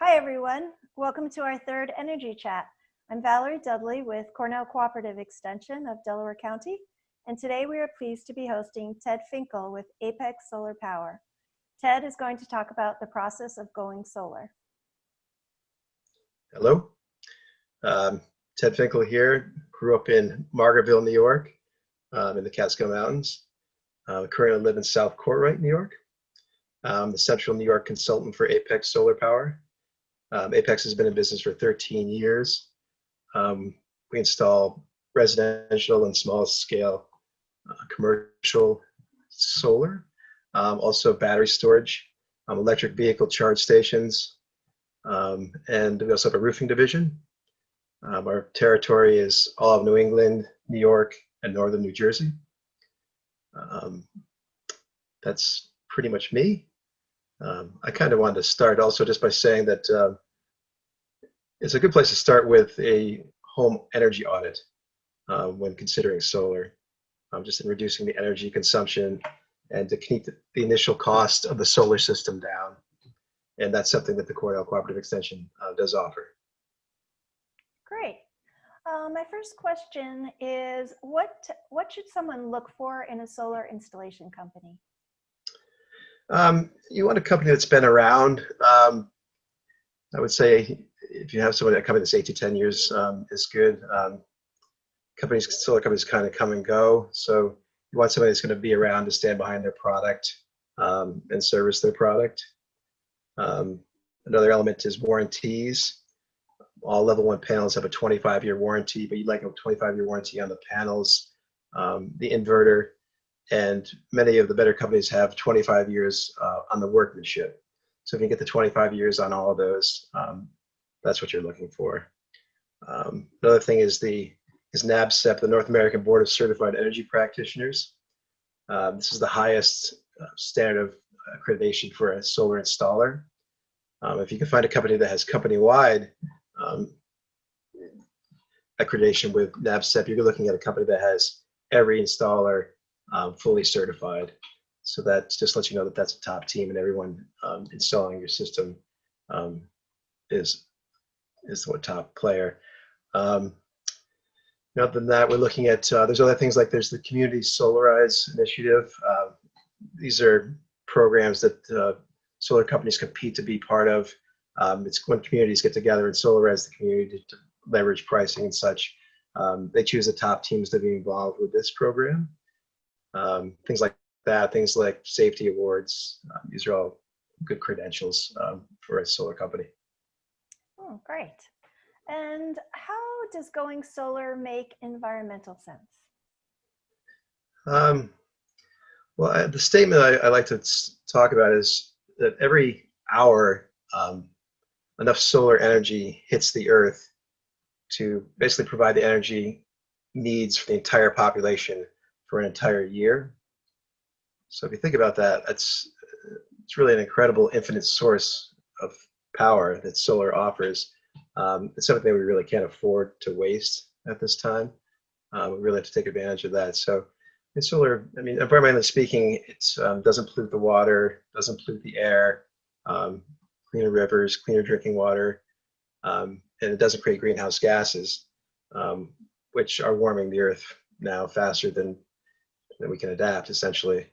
Hi, everyone. Welcome to our third Energy Chat. I'm Valerie Dudley with Cornell Cooperative Extension of Delaware County, and today we are pleased to be hosting Ted Finkle with Apex Solar Power. Ted is going to talk about the process of going solar. Hello, Ted Finkle here. Grew up in Margaretville, New York, in the Catskill Mountains. Currently live in South Courtright, New York. I'm the Central New York consultant for Apex Solar Power. Apex has been in business for 13 years. We install residential and small scale commercial solar, also battery storage, electric vehicle charge stations, and we also have a roofing division. Our territory is all of New England, New York, and northern New Jersey. That's pretty much me. I kind of wanted to start also just by saying that it's a good place to start with a home energy audit when considering solar, just in reducing the energy consumption and to keep the initial cost of the solar system down. And that's something that the Cornell Cooperative Extension does offer. Great. My first question is, what should someone look for in a solar installation company? You want a company that's been around. I would say if you have someone at a company that's 8 to 10 years is good. Solar companies kind of come and go. So you want somebody that's going to be around to stand behind their product and service their product. Another element is warranties. All level 1 panels have a 25-year warranty, but you'd like a 25-year warranty on the panels, the inverter, and many of the better companies have 25 years on the workmanship. So if you get the 25 years on all of those, that's what you're looking for. Another thing is NABCEP, the North American Board of Certified Energy Practitioners. This is the highest standard of accreditation for a solar installer. If you can find a company that has company-wide accreditation with NABCEP, you're looking at a company that has every installer fully certified. So that just lets you know that that's a top team, and everyone installing your system is the top player. Other than that, we're looking at there's other things like there's the Community Solarize Initiative. These are programs that solar companies compete to be part of. It's when communities get together and solarize the community to leverage pricing and such. They choose the top teams to be involved with this program. Things like that, things like safety awards. These are all good credentials for a solar company. Oh, great. And how does going solar make environmental sense? Well, the statement I like to talk about is that every hour, enough solar energy hits the earth to basically provide the energy needs for the entire population for an entire year. So if you think about that, it's really an incredible infinite source of power that solar offers. It's something that we really can't afford to waste at this time. We really have to take advantage of that. So in solar, I mean, environmentally speaking, it doesn't pollute the water, doesn't pollute the air, cleaner rivers, cleaner drinking water, and it doesn't create greenhouse gases, which are warming the earth now faster than we can adapt, essentially.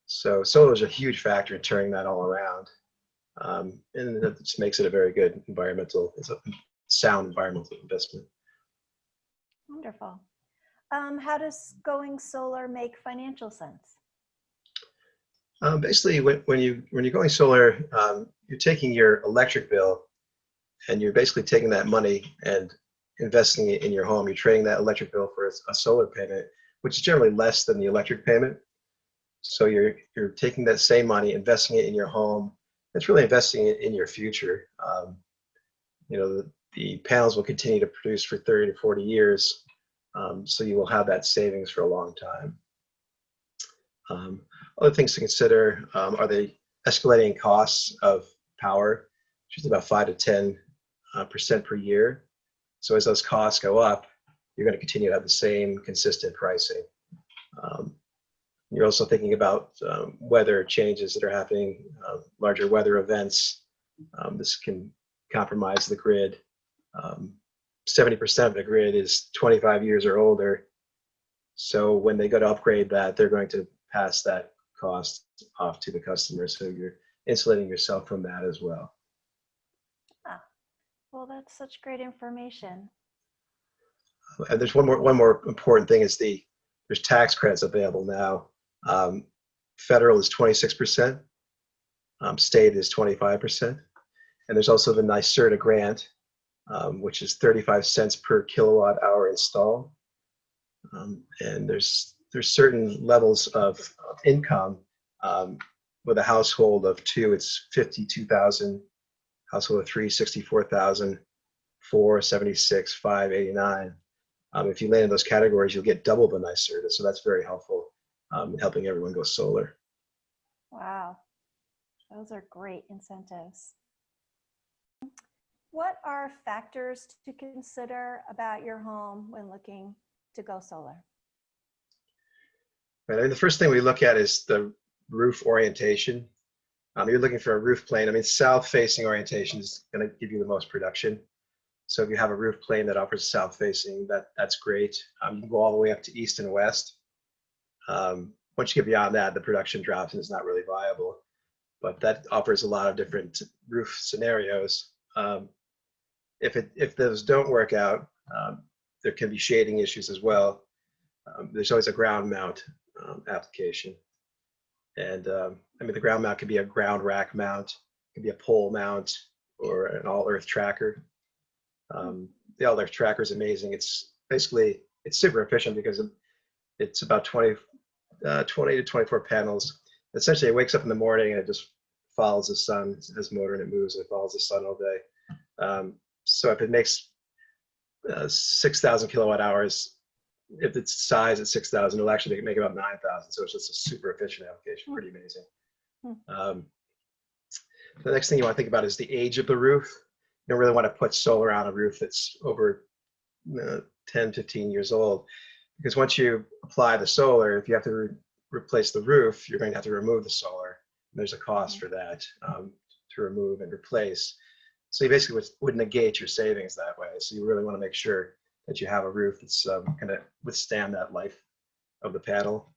So solar is a huge factor in turning that all around. And it just makes it a very good it's a sound environmental investment. Wonderful. How does going solar make financial sense? Basically, when you're going solar, you're taking your electric bill and you're basically taking that money and investing it in your home. You're trading that electric bill for a solar payment, which is generally less than the electric payment. So you're taking that same money, investing it in your home. It's really investing it in your future. The panels will continue to produce for 30 to 40 years, so you will have that savings for a long time. Other things to consider are the escalating costs of power, which is about 5 to 10% per year. So as those costs go up, you're going to continue to have the same consistent pricing. You're also thinking about weather changes that are happening, larger weather events. This can compromise the grid. 70% of the grid is 25 years or older. So when they go to upgrade that, they're going to pass that cost off to the customer. So you're insulating yourself from that as well. Ah, well, that's such great information. And there's one more important thing is there's tax credits available now. Federal is 26%, state is 25%, and there's also the NYSERDA grant, which is 35 cents per kilowatt hour installed. And there's certain levels of income. With a household of 2, it's 52,000. Household of 3, 64,000. 4, 76, 5, 89. If you land in those categories, you'll get double the NYSERDA, so that's very helpful in helping everyone go solar. Wow, those are great incentives. What are factors to consider about your home when looking to go solar? Right, I mean, the first thing we look at is the roof orientation. You're looking for a roof plane. I mean, south-facing orientation is going to give you the most production. So if you have a roof plane that offers south-facing, that's great. You can go all the way up to east and west. Once you get beyond that, the production drops and it's not really viable. But that offers a lot of different roof scenarios. If those don't work out, there can be shading issues as well. There's always a ground mount application. And I mean, the ground mount could be a ground rack mount, it could be a pole mount, or an all-earth tracker. The all-earth tracker is amazing. It's super efficient because it's about 20 to 24 panels. Essentially, it wakes up in the morning and it just follows the sun. It has a motor and it moves and it follows the sun all day. So if it makes 6,000 kilowatt hours, if its size at 6,000, it'll actually make about 9,000. So it's just a super efficient application, pretty amazing. The next thing you want to think about is the age of the roof. You don't really want to put solar on a roof that's over 10, 15 years old, because once you apply the solar, if you have to replace the roof, you're going to have to remove the solar. There's a cost for that to remove and replace. So you basically would negate your savings that way. So you really want to make sure that you have a roof that's going to withstand that life of the panel.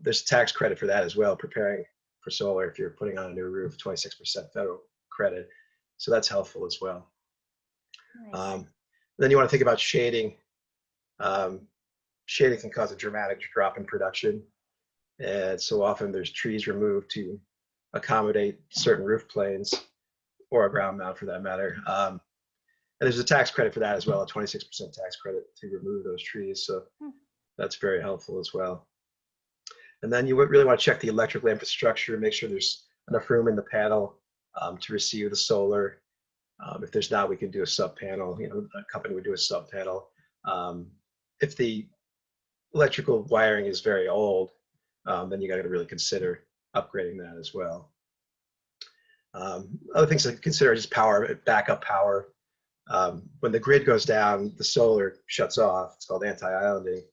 There's a tax credit for that as well, preparing for solar. If you're putting on a new roof, 26% federal credit. So that's helpful as well. Nice. Then you want to think about shading. Shading can cause a dramatic drop in production. And so often there's trees removed to accommodate certain roof planes, or a ground mount for that matter. And there's a tax credit for that as well, a 26% tax credit to remove those trees. So that's very helpful as well. And then you would really want to check the electrical infrastructure, make sure there's enough room in the panel to receive the solar. If there's not, we can do a sub panel. You know, a company would do a sub panel. If the electrical wiring is very old, then you got to really consider upgrading that as well. Other things to consider is power, backup power. When the grid goes down, the solar shuts off. It's called anti-islanding.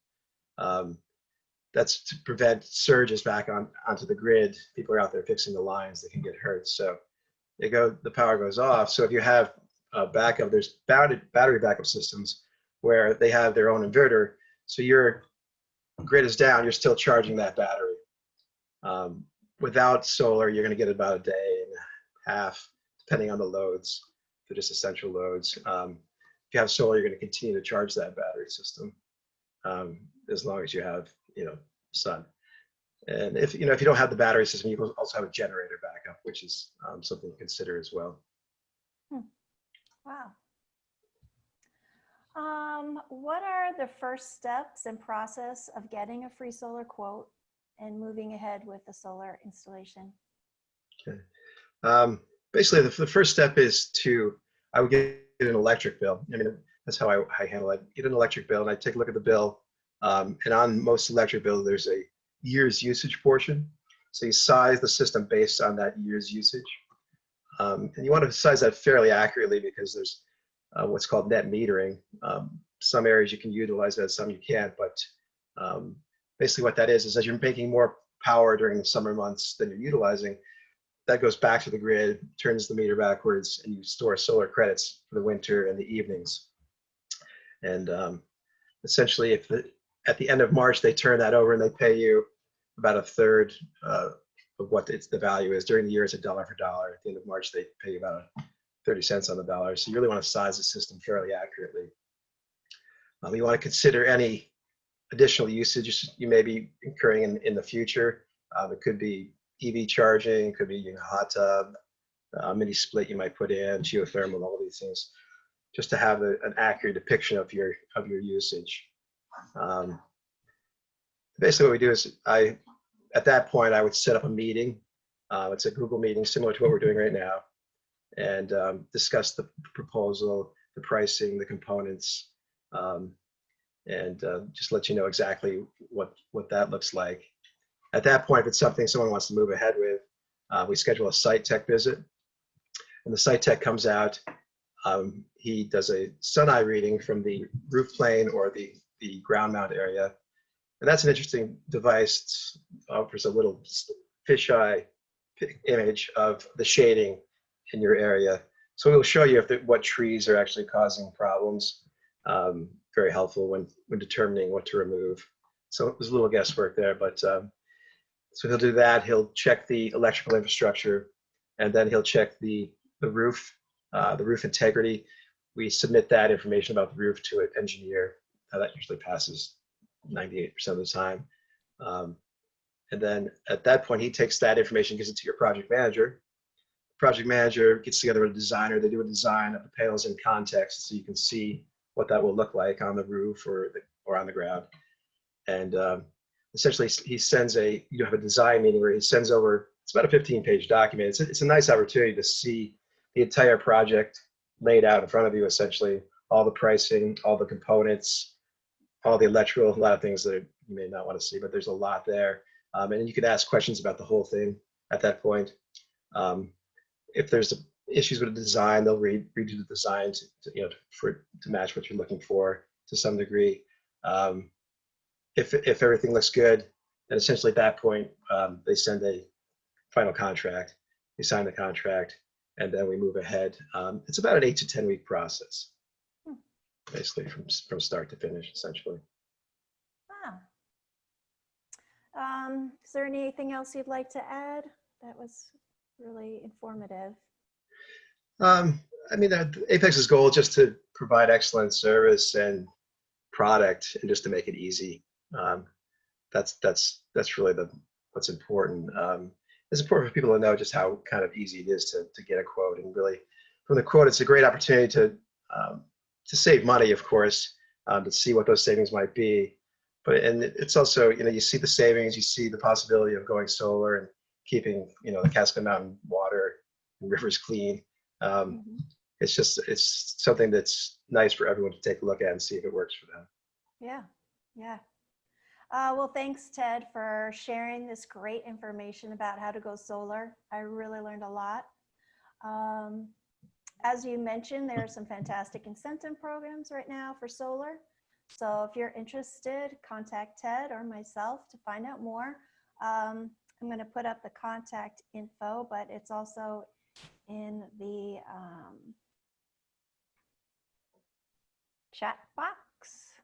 That's to prevent surges back onto the grid. People are out there fixing the lines that can get hurt. So the power goes off. So if you have backup, there's battery backup systems where they have their own inverter. So your grid is down, you're still charging that battery. Without solar, you're going to get about a day and a half, depending on the loads. They're just essential loads. If you have solar, you're going to continue to charge that battery system as long as you have, sun. And if you don't have the battery system, you can also have a generator backup, which is something to consider as well. Wow. What are the first steps and process of getting a free solar quote and moving ahead with the solar installation? Okay. Basically, the first step is I would get an electric bill. I mean, that's how I handle it. Get an electric bill, and I take a look at the bill. And on most electric bills, there's a year's usage portion. So you size the system based on that year's usage. And you want to size that fairly accurately because there's what's called net metering. Some areas you can utilize that, some you can't. But basically what that is as you're making more power during the summer months than you're utilizing, that goes back to the grid, turns the meter backwards, and you store solar credits for the winter and the evenings. And essentially, at the end of March, they turn that over and they pay you about a third of what the value is. During the year, it's $1 for dollar. At the end of March, they pay you about 30 cents on the dollar. So you really want to size the system fairly accurately. You want to consider any additional usage you may be incurring in the future. It could be EV charging, it could be a hot tub, a mini split you might put in, geothermal, all of these things, just to have an accurate depiction of your usage. Basically, what we do is at that point, I would set up a meeting. It's a Google meeting similar to what we're doing right now, and discuss the proposal, the pricing, the components, and just let you know exactly what that looks like. At that point, if it's something someone wants to move ahead with, we schedule a site tech visit, and the site tech comes out. He does a sun eye reading from the roof plane or the ground mount area. And that's an interesting device. It offers a little fisheye image of the shading in your area. So we'll show you what trees are actually causing problems. Very helpful when determining what to remove. So there's a little guesswork there, but so he'll do that. He'll check the electrical infrastructure, and then he'll check the roof integrity. We submit that information about the roof to an engineer. That usually passes 98% of the time. And then at that point, he takes that information, gives it to your project manager. Project manager gets together with a designer. They do a design of the panels in context so you can see what that will look like on the roof or on the ground. And essentially, he sends you have a design meeting where he sends over, it's about a 15-page document. It's a nice opportunity to see the entire project laid out in front of you, essentially, all the pricing, all the components, all the electrical, a lot of things that you may not want to see, but there's a lot there. And you can ask questions about the whole thing at that point. If there's issues with the design, they'll redo the design to match what you're looking for to some degree. If everything looks good, then essentially at that point, they send a final contract. We sign the contract, and then we move ahead. It's about an 8 to 10 week process, basically from start to finish, essentially. Wow. Is there anything else you'd like to add? That was really informative. I mean, Apex's goal is just to provide excellent service and product, and just to make it easy. That's really what's important. It's important for people to know just how kind of easy it is to get a quote, and really from the quote, it's a great opportunity to save money, of course, to see what those savings might be. And it's also, you see the savings, you see the possibility of going solar and keeping, the Cascade Mountain water and rivers clean. It's something that's nice for everyone to take a look at and see if it works for them. Yeah. Well, thanks, Ted, for sharing this great information about how to go solar. I really learned a lot. As you mentioned, there are some fantastic incentive programs right now for solar. So if you're interested, contact Ted or myself to find out more. I'm going to put up the contact info, but it's also in the chat box.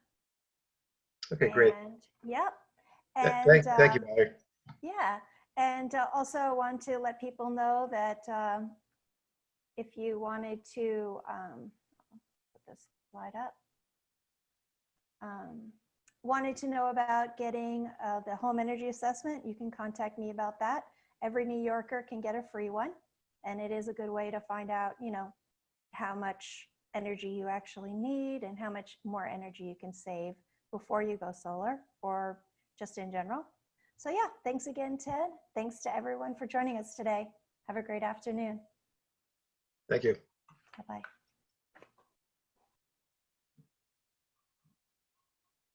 Okay, great. Yep. And, thank you, Valerie. Yeah. And also want to let people know that if you wanted to put this slide up, wanted to know about getting the home energy assessment, you can contact me about that. Every New Yorker can get a free one, and it is a good way to find out, how much energy you actually need and how much more energy you can save before you go solar or just in general. So yeah, thanks again, Ted. Thanks to everyone for joining us today. Have a great afternoon. Thank you. Bye-bye.